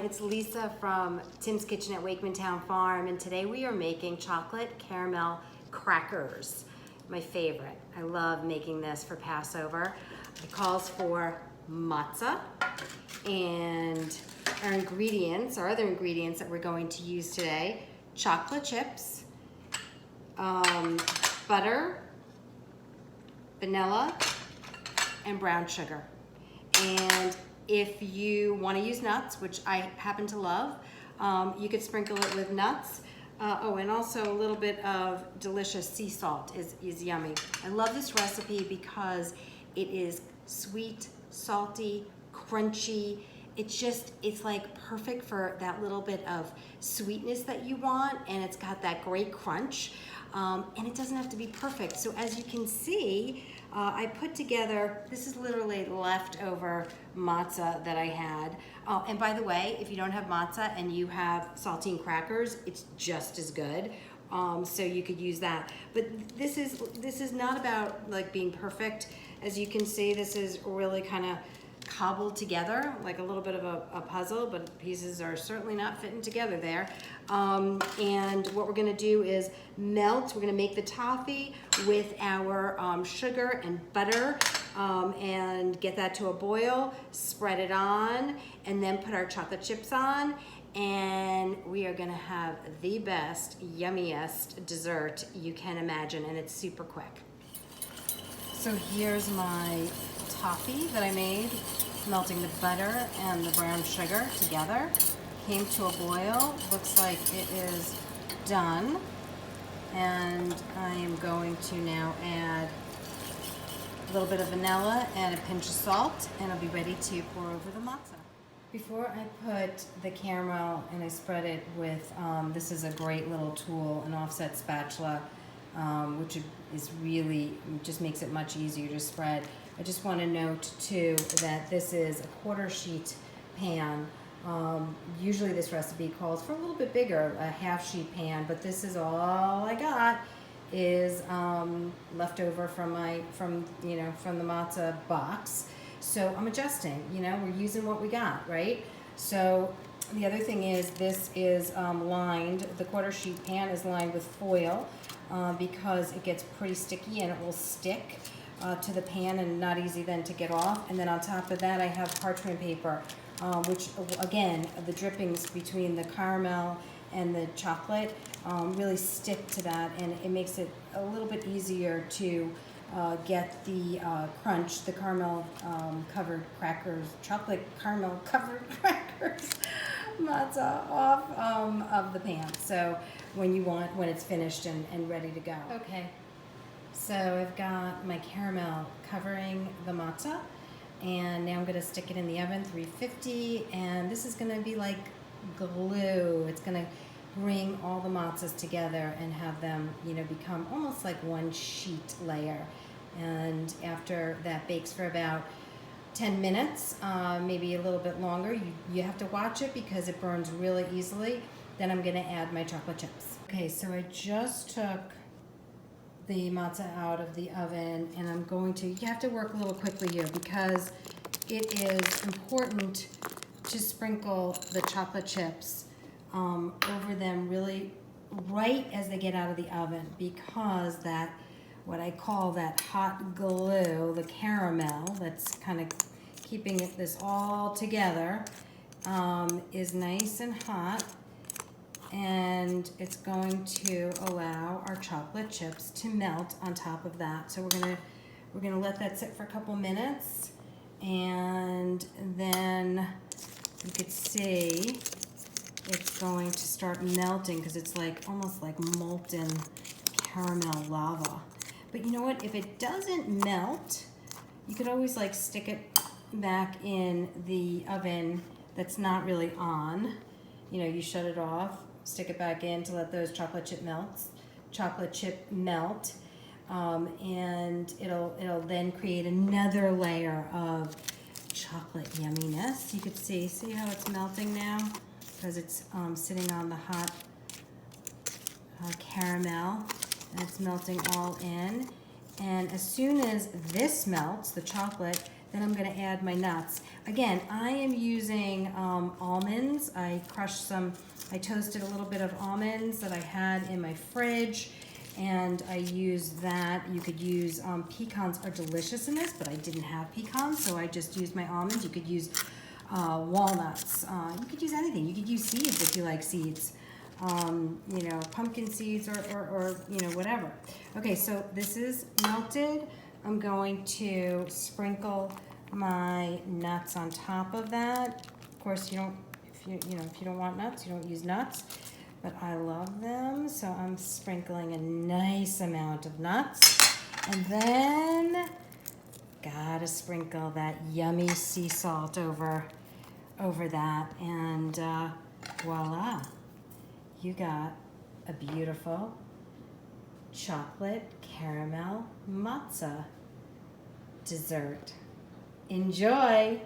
It's Lisa from Tim's Kitchen at Wakeman Town Farm, and today we are making chocolate caramel crackers. My favorite. I love making this for Passover. It calls for matzah, and our other ingredients that we're going to use today: chocolate chips, butter, vanilla, and brown sugar. And if you want to use nuts, which I happen to love, you could sprinkle it with nuts. And also a little bit of delicious sea salt is yummy. I love this recipe because it is sweet, salty, crunchy. It's like perfect for that little bit of sweetness that you want, and it's got that great crunch. And it doesn't have to be perfect. So as you can see, I put together, this is literally leftover matzah that I had. And by the way, if you don't have matzah and you have saltine crackers, it's just as good. So you could use that. But this is not about like being perfect. As you can see, this is really kind of cobbled together, like a little bit of a puzzle, but pieces are certainly not fitting together there. And what we're gonna do is we're gonna make the toffee with our sugar and butter, and get that to a boil, spread it on, and then put our chocolate chips on, and we are gonna have the best, yummiest dessert you can imagine, and it's super quick. So here's my toffee that I made, melting the butter and the brown sugar together. Came to a boil, looks like it is done. And I am going to now add a little bit of vanilla and a pinch of salt, and I'll be ready to pour over the matzah. Before I put the caramel and I spread it with, this is a great little tool, an offset spatula, which is really, just makes it much easier to spread. I just want to note too that this is a quarter sheet pan. Usually this recipe calls for a little bit bigger, a half sheet pan, but this is all I got is left over from the matzah box. So I'm adjusting, we're using what we got, right? So the other thing is this is lined, the quarter sheet pan is lined with foil because it gets pretty sticky and it will stick to the pan and not easy then to get off. And then on top of that I have parchment paper, which again, the drippings between the caramel and the chocolate really stick to that, and it makes it a little bit easier to get the crunch, the caramel covered crackers, chocolate caramel covered crackers, matzah off of the pan. So when it's finished and ready to go. Okay. So I've got my caramel covering the matzah, and now I'm going to stick it in the oven, 350, and this is going to be like glue. It's going to bring all the matzahs together and have them, become almost like one sheet layer. And after that bakes for about 10 minutes, maybe a little bit longer, you have to watch it because it burns really easily. Then I'm going to add my chocolate chips. Okay, so I just took the matzah out of the oven, and you have to work a little quickly here because it is important to sprinkle the chocolate chips over them really right as they get out of the oven, because that, what I call that hot glue, the caramel that's kind of keeping this all together, is nice and hot. And it's going to allow our chocolate chips to melt on top of that. So we're gonna let that sit for a couple minutes, and then you could see it's going to start melting because it's like almost like molten caramel lava. But you know what? If it doesn't melt, you could always like stick it back in the oven that's not really on. You shut it off, stick it back in to let those chocolate chip melt, and it'll then create another layer of chocolate yumminess. You could see how it's melting now because it's sitting on the hot caramel, and it's melting all in. And as soon as this melts, the chocolate, then I'm gonna add my nuts. Again, I am using almonds. I toasted a little bit of almonds that I had in my fridge, and I used that. You could use, pecans are delicious in this, but I didn't have pecans, so I just used my almonds. You could use walnuts. You could use anything. You could use seeds if you like seeds. You know, pumpkin seeds or you know, whatever. Okay, so this is melted. I'm going to sprinkle my nuts on top of that. Of course, if you don't want nuts, you don't use nuts, but I love them, so I'm sprinkling a nice amount of nuts. And then gotta sprinkle that yummy sea salt over that, and voila, you got a beautiful chocolate caramel matzo dessert. Enjoy!